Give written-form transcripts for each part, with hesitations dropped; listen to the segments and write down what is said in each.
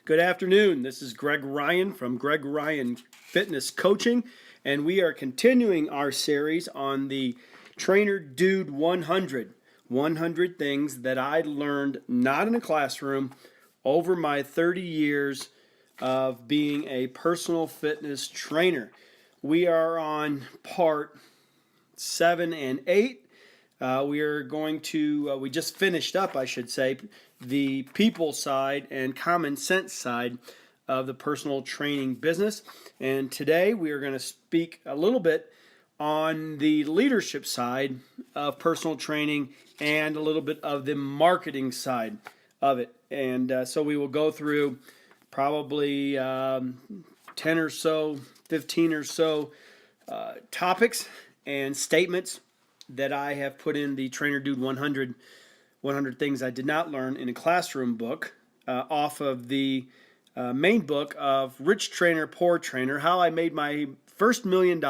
Good afternoon. This is Greg Ryan from Greg Ryan Fitness Coaching, and we are continuing our series on the Trainer Dude 100. 100 things that I learned not in a classroom over my 30 years of being a personal fitness trainer. We are on part 7 and 8. We just finished up, I should say, the people side and common sense side of the personal training business. And today we are going to speak a little bit on the leadership side of personal training and a little bit of the marketing side of it. And so we will go through probably 10 or so, 15 or so topics and statements that I have put in the Trainer Dude 100 Things I Did Not Learn in a Classroom book off of the main book of Rich Trainer, Poor Trainer, How I Made My First $1 Million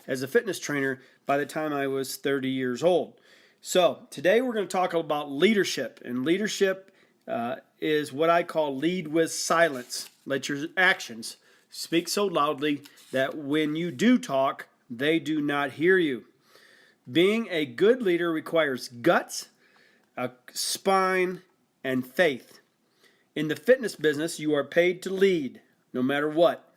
as a Fitness Trainer by the time I was 30 years old. So today we're going to talk about leadership, and leadership is what I call lead with silence. Let your actions speak so loudly that when you do talk, they do not hear you. Being a good leader requires guts, a spine, and faith. In the fitness business, you are paid to lead, no matter what.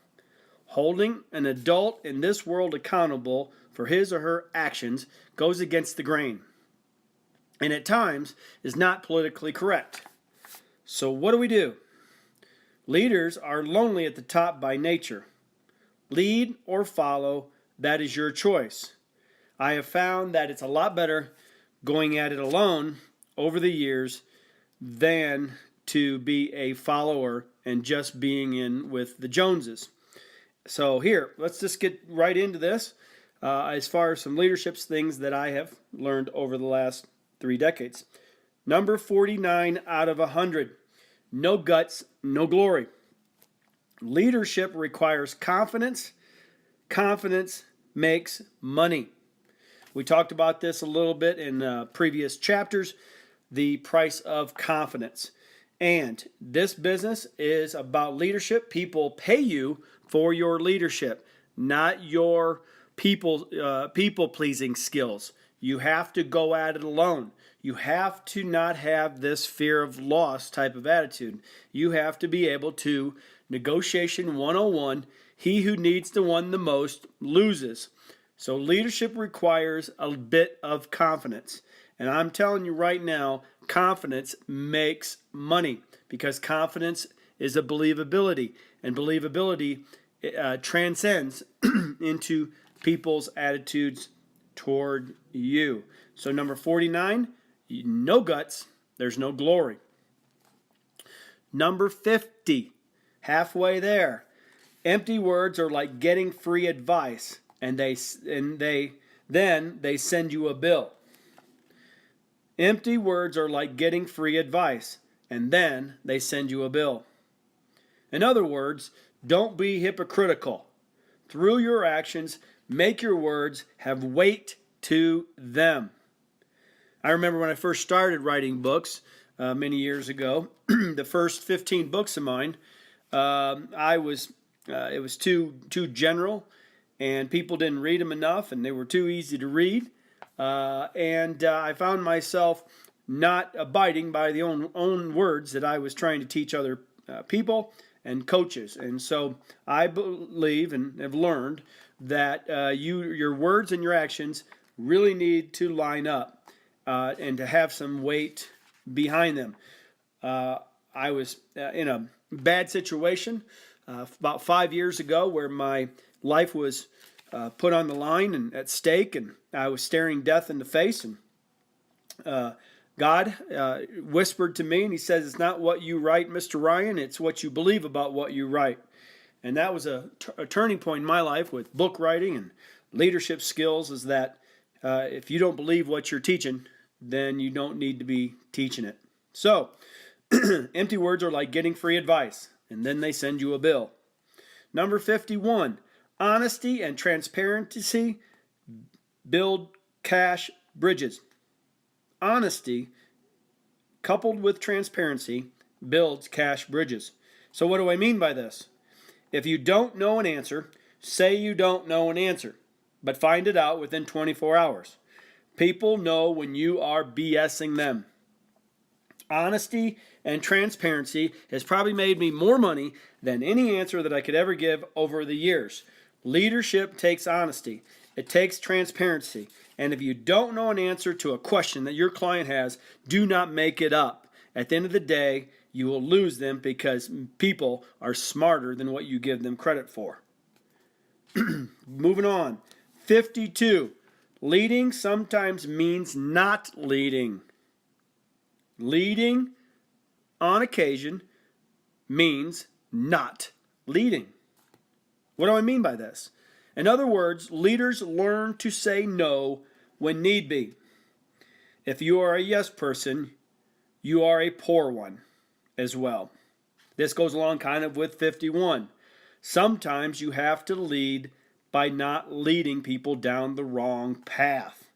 Holding an adult in this world accountable for his or her actions goes against the grain, and at times is not politically correct. So what do? Leaders are lonely at the top by nature. Lead or follow, that is your choice. I have found that it's a lot better going at it alone over the years than to be a follower and just being in with the Joneses. So here, let's just get right into this as far as some leadership things that I have learned over the last 3 decades. Number 49 out of 100. No guts, no glory. Leadership requires confidence. Confidence makes money. We talked about this a little bit in previous chapters, the price of confidence. And this business is about leadership. People pay you for your leadership, not your people-pleasing skills. You have to go at it alone. You have to not have this fear of loss type of attitude. You have to be able to, negotiation 101, he who needs to win the most loses. So leadership requires a bit of confidence. And I'm telling you right now, confidence makes money because confidence is a believability. And believability transcends into people's attitudes toward you. So number 49, no guts, there's no glory. Number 50, halfway there. Empty words are like getting free advice. And then they send you a bill. Empty words are like getting free advice, and then they send you a bill. In other words, don't be hypocritical. Through your actions, make your words have weight to them. I remember when I first started writing books many years ago, the first 15 books of mine, it was too general. And people didn't read them enough, and they were too easy to read. I found myself not abiding by the own words that I was trying to teach other people and coaches. And so I believe and have learned that your words and your actions really need to line up and to have some weight behind them. I was in a bad situation about 5 years ago where my life was put on the line and at stake, and I was staring death in the face. And God whispered to me, and He says, "It's not what you write, Mr. Ryan. It's what you believe about what you write." And that was a turning point in my life with book writing and leadership skills. Is that if you don't believe what you're teaching, then you don't need to be teaching it. So, empty words are like getting free advice, and then they send you a bill. Number 51. Honesty and transparency build cash bridges. Honesty coupled with transparency builds cash bridges. So what do I mean by this? If you don't know an answer, say you don't know an answer, but find it out within 24 hours. People know when you are BSing them. Honesty and transparency has probably made me more money than any answer that I could ever give over the years. Leadership takes honesty. It takes transparency. And if you don't know an answer to a question that your client has, do not make it up. At the end of the day, you will lose them because people are smarter than what you give them credit for. Moving on. 52. Leading sometimes means not leading. Leading on occasion means not leading. What do I mean by this? In other words, leaders learn to say no when need be. If you are a yes person, you are a poor one as well. This goes along kind of with 51. Sometimes you have to lead by not leading people down the wrong path.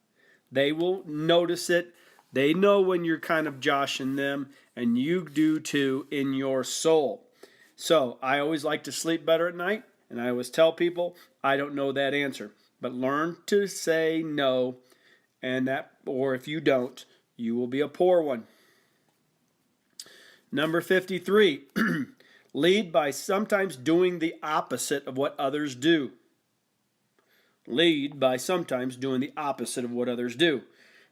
They will notice it. They know when you're kind of joshing them, and you do too in your soul. So I always like to sleep better at night, and I always tell people I don't know that answer. But learn to say no, or if you don't, you will be a poor one. Number 53, lead by sometimes doing the opposite of what others do. Lead by sometimes doing the opposite of what others do.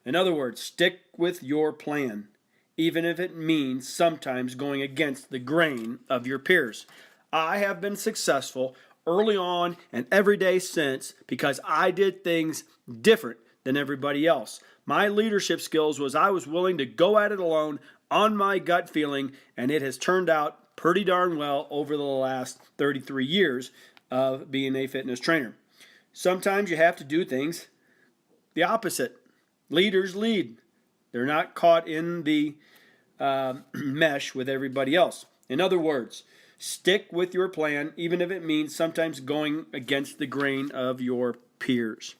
In other words, stick with your plan, even if it means sometimes going against the grain of your peers. I have been successful early on and every day since because I did things different than everybody else. My leadership skills was I was willing to go at it alone on my gut feeling, and it has turned out pretty darn well over the last 33 years of being a fitness trainer. Sometimes you have to do things the opposite. Leaders lead. They're not caught in the mesh with everybody else. In other words, stick with your plan, even if it means sometimes going against the grain of your peers.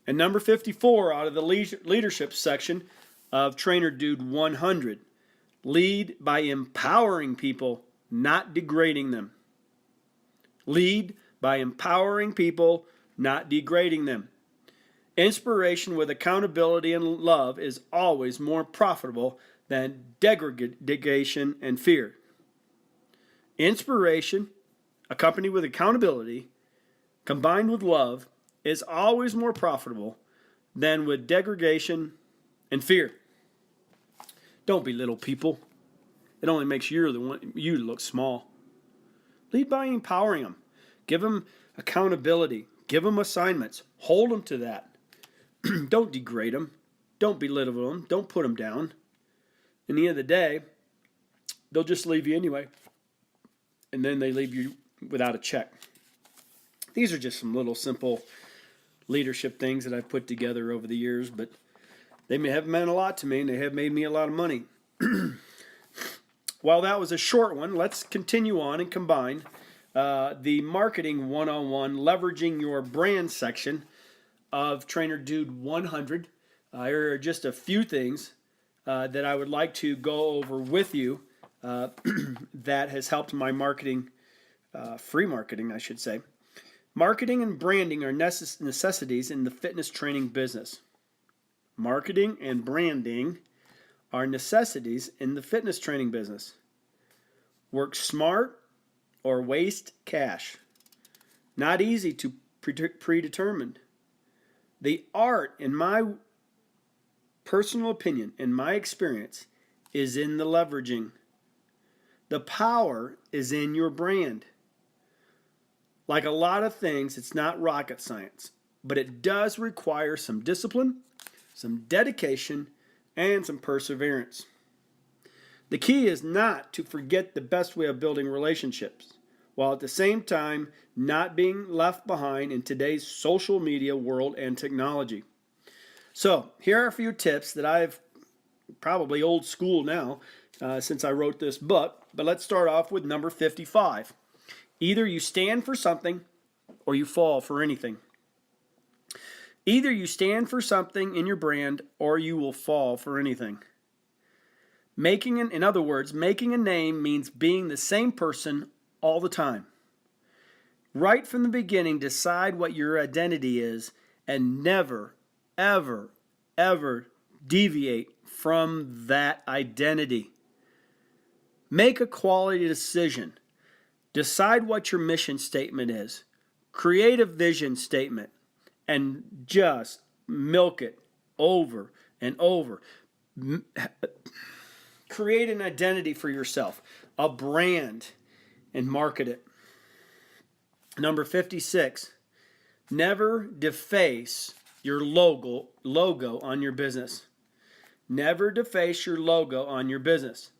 And number 54 out of the leadership section of Trainer Dude 100, lead by empowering people, not degrading them. Lead by empowering people, not degrading them. Inspiration with accountability and love is always more profitable than degradation and fear. Inspiration, accompanied with accountability, combined with love, is always more profitable than with degradation and fear. Don't belittle people. It only makes you look small. Lead by empowering them. Give them accountability. Give them assignments. Hold them to that. Don't degrade them. Don't belittle them. Don't put them down. In the end of the day, they'll just leave you anyway. And then they leave you without a check. These are just some little simple leadership things that I've put together over the years, but they may have meant a lot to me, and they have made me a lot of money. While that was a short one, let's continue on and combine the Marketing 101 Leveraging Your Brand section of Trainer Dude 100. Here are just a few things that I would like to go over with you that has helped my marketing, free marketing, I should say. Marketing and branding are necessities in the fitness training business. Marketing and branding are necessities in the fitness training business. Work smart or waste cash. Not easy to predetermine. The art, in my personal opinion, in my experience, is in the leveraging. The power is in your brand. Like a lot of things, it's not rocket science, but it does require some discipline, some dedication, and some perseverance. The key is not to forget the best way of building relationships, while at the same time not being left behind in today's social media world and technology. So, here are a few tips that I've probably old school now since I wrote this book, but let's start off with number 55. Either you stand for something or you fall for anything. Either you stand for something in your brand or you will fall for anything. In other words, making a name means being the same person all the time. Right from the beginning, decide what your identity is and never, ever, ever deviate from that identity. Make a quality decision. Decide what your mission statement is. Create a vision statement and just milk it over and over. Create an identity for yourself, a brand, and market it. Number 56, never deface your logo on your business. Never deface your logo on your business.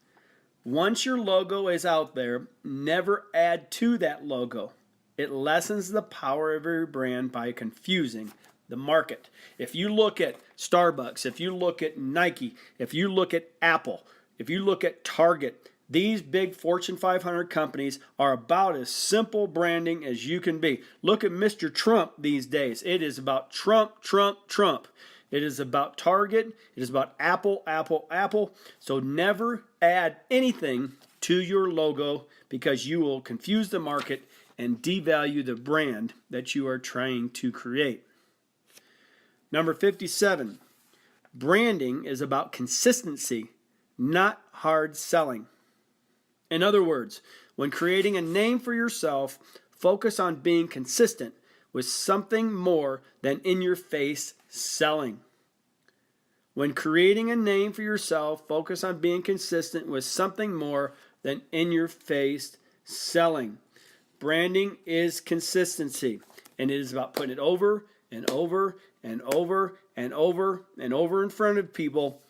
Once your logo is out there, never add to that logo. It lessens the power of your brand by confusing the market. If you look at Starbucks, if you look at Nike, if you look at Apple, if you look at Target, these big Fortune 500 companies are about as simple branding as you can be. Look at Mr. Trump these days. It is about Trump, Trump, Trump. It is about Target. It is about Apple, Apple, Apple. So never add anything to your logo because you will confuse the market and devalue the brand that you are trying to create. Number 57, branding is about consistency, not hard selling. In other words, when creating a name for yourself, focus on being consistent with something more than in-your-face selling. When creating a name for yourself, focus on being consistent with something more than in-your-face selling. Branding is consistency, and it is about putting it over and over and over and over and over in front of people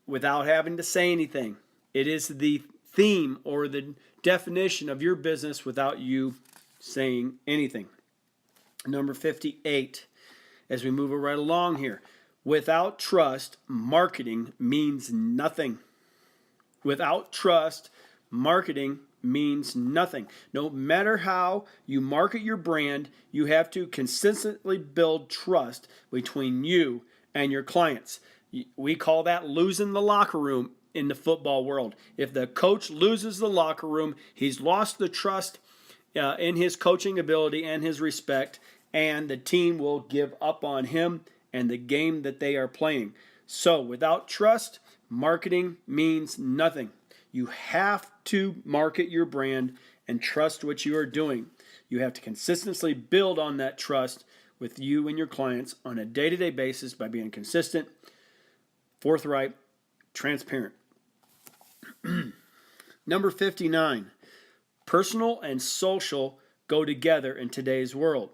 without having to say anything. It is the theme or the definition of your business without you saying anything. Number 58, as we move it right along here. Without trust, marketing means nothing. Without trust, marketing means nothing. No matter how you market your brand, you have to consistently build trust between you and your clients. We call that losing the locker room in the football world. If the coach loses the locker room, he's lost the trust in his coaching ability and his respect, and the team will give up on him and the game that they are playing. So without trust, marketing means nothing. You have to market your brand and trust what you are doing. You have to consistently build on that trust with you and your clients on a day-to-day basis by being consistent, forthright, transparent. Number 59, personal and social go together in today's world.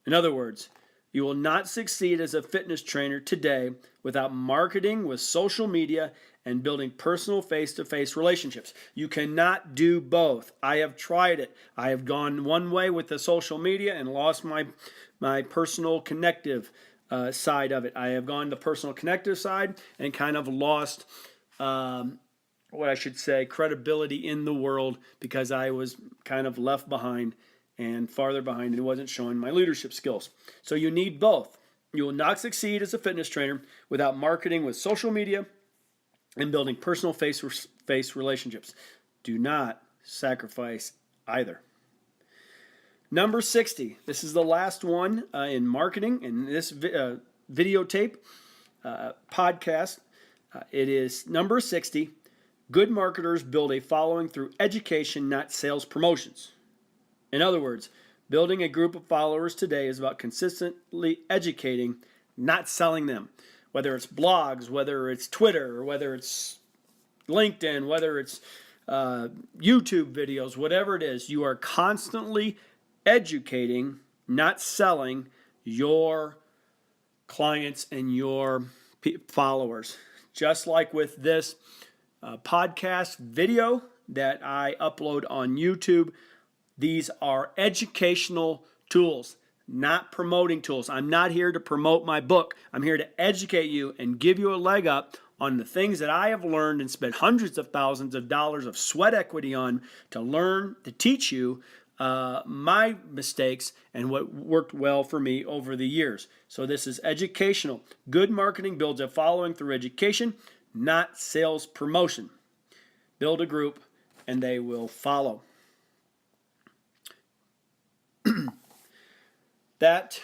In other words, you will not succeed as a fitness trainer today without marketing with social media and building personal face-to-face relationships. You cannot do both. I have tried it. I have gone one way with the social media and lost my personal connective side of it. I have gone the personal connective side and kind of lost credibility in the world because I was kind of left behind and farther behind and wasn't showing my leadership skills. So you need both. You will not succeed as a fitness trainer without marketing with social media and building personal face-to-face relationships. Do not sacrifice either. Number 60. This is the last one in marketing in this videotape podcast. It is number 60. Good marketers build a following through education, not sales promotions. In other words, building a group of followers today is about consistently educating, not selling them. Whether it's blogs, whether it's Twitter, or whether it's LinkedIn, whether it's YouTube videos, whatever it is, you are constantly educating, not selling your clients and your followers. Just like with this podcast video that I upload on YouTube, these are educational tools, not promoting tools. I'm not here to promote my book. I'm here to educate you and give you a leg up on the things that I have learned and spent hundreds of thousands of dollars of sweat equity on to learn, to teach you my mistakes and what worked well for me over the years. So this is educational. Good marketing builds a following through education, not sales promotion. Build a group and they will follow. That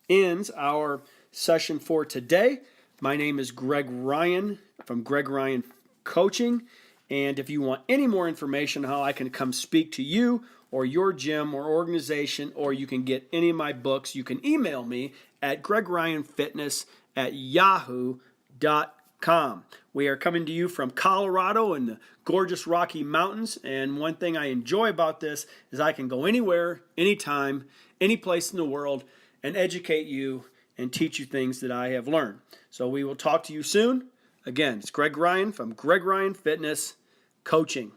ends our session for today. My name is Greg Ryan from Greg Ryan Coaching. And if you want any more information on how I can come speak to you or your gym or organization, or you can get any of my books, you can email me at gregryanfitness@yahoo.com. We are coming to you from Colorado in the gorgeous Rocky Mountains. And one thing I enjoy about this is I can go anywhere, anytime, any place in the world and educate you and teach you things that I have learned. So we will talk to you soon. Again, it's Greg Ryan from Greg Ryan Fitness Coaching.